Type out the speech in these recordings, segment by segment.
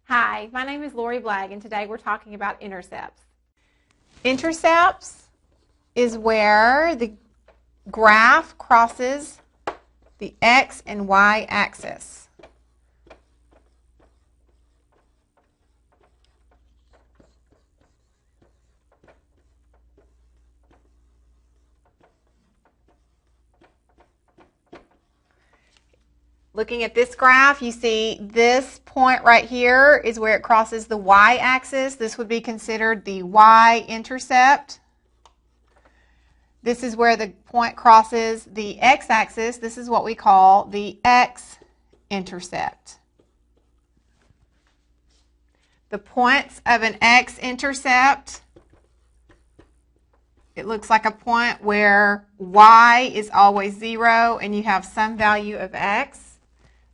Hi, my name is Ms.Blagg, and today we're talking about intercepts. Intercepts is where the graph crosses the X and Y axis. Looking at this graph, you see this point right here is where it crosses the y-axis. This would be considered the y-intercept. This is where the point crosses the x-axis. This is what we call the x-intercept. The points of an x-intercept, it looks like a point where y is always 0 and you have some value of x.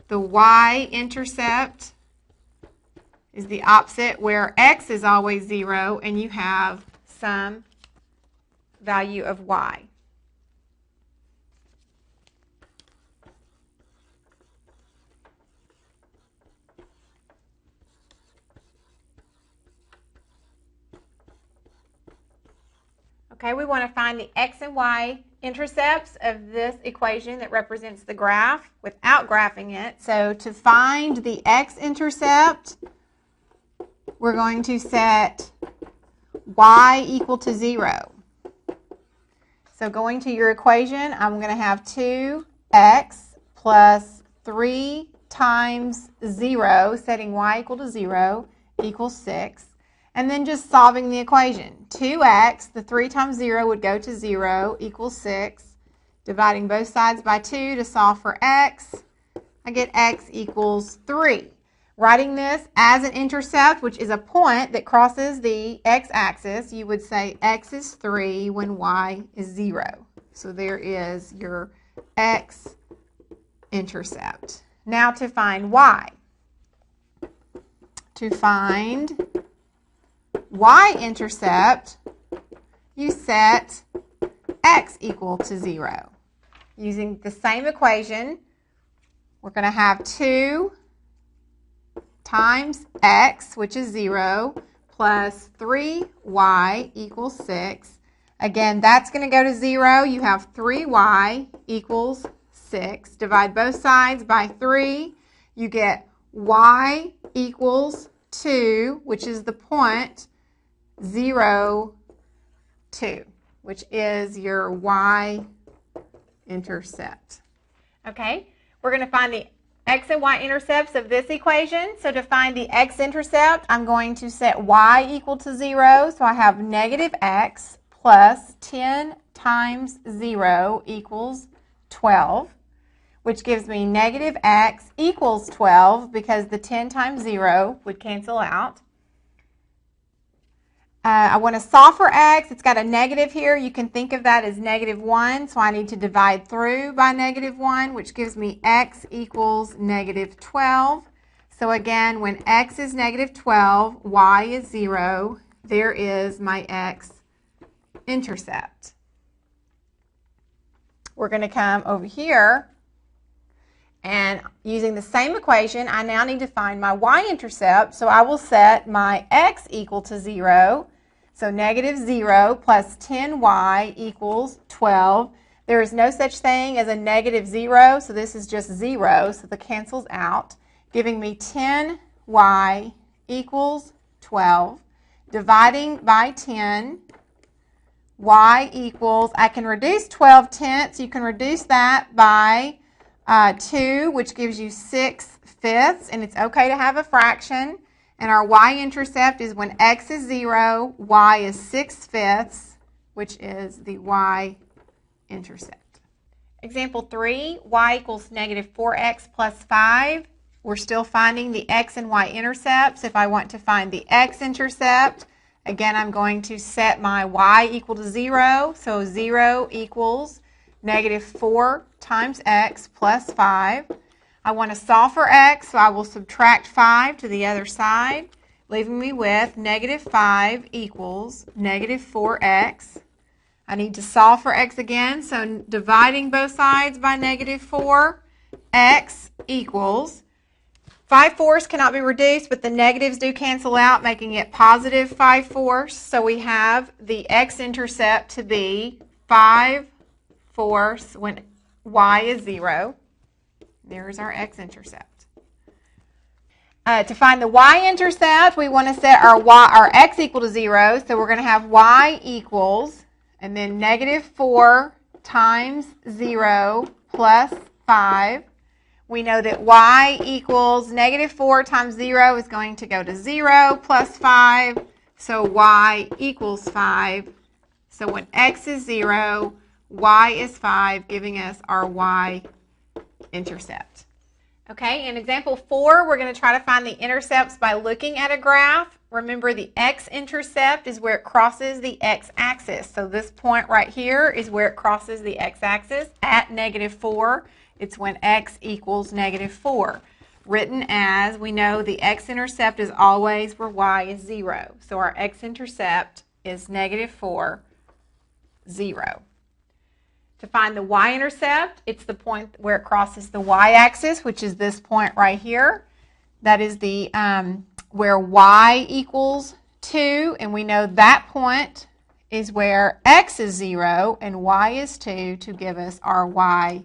The y-intercept is the opposite, where x is always 0 and you have some value of y. Okay, we want to find the x and y intercepts of this equation that represents the graph without graphing it. So to find the x-intercept, we're going to set y equal to 0. So going to your equation, I'm going to have 2x plus 3 times 0, setting y equal to 0, equals 6. And then just solving the equation. 2x, the 3 times 0 would go to 0, equals 6. Dividing both sides by 2 to solve for x, I get x equals 3. Writing this as an intercept, which is a point that crosses the x-axis, you would say x is 3 when y is 0. So there is your x-intercept. Now to find y. To find y-intercept, you set x equal to 0. Using the same equation, we're going to have 2 times x, which is 0, plus 3y equals 6. Again, that's going to go to 0. You have 3y equals 6. Divide both sides by 3. You get y equals 2, which is the point 0, 2, which is your y-intercept. Okay, we're going to find the x and y intercepts of this equation. So to find the x-intercept, I'm going to set y equal to 0. So I have negative x plus 10 times 0 equals 12, which gives me negative x equals 12 because the 10 times 0 would cancel out. I want to solve for x. It's got a negative here. You can think of that as negative 1. So I need to divide through by negative 1, which gives me x equals negative 12. So again, when x is negative 12, y is 0. There is my x-intercept. We're going to come over here. And using the same equation, I now need to find my y-intercept. So I will set my x equal to 0. So negative 0 plus 10y equals 12. There is no such thing as a negative 0, so this is just 0, so the cancels out, giving me 10y equals 12. Dividing by 10, y equals, I can reduce 12 tenths. You can reduce that by 2, which gives you 6 fifths, and it's okay to have a fraction. And our y-intercept is when x is 0, y is 6 fifths, which is the y-intercept. Example 3, y equals negative 4x plus 5. We're still finding the x and y intercepts. If I want to find the x-intercept, again, I'm going to set my y equal to 0. So 0 equals negative 4 times x plus 5. I want to solve for x, so I will subtract 5 to the other side, leaving me with negative 5 equals negative 4x. I need to solve for x again, so dividing both sides by negative 4, x equals 5/4 cannot be reduced, but the negatives do cancel out, making it positive 5/4. So we have the x-intercept to be 5/4 when y is 0. There's our x-intercept. To find the y-intercept, we want to set our x equal to 0. So we're going to have y equals, and then -4 times 0 plus 5. We know that y equals -4 times 0 is going to go to 0 plus 5. So y equals 5. So when x is 0, y is 5, giving us our y-intercept. Okay, in example 4, we're going to try to find the intercepts by looking at a graph. Remember, the x-intercept is where it crosses the x-axis. So this point right here is where it crosses the x-axis at -4. It's when x equals -4. Written as, we know the x-intercept is always where y is 0. So our x-intercept is -4, 0. To find the y-intercept, it's the point where it crosses the y-axis, which is this point right here. That is the where y equals 2, and we know that point is where x is 0 and y is 2 to give us our y-intercept.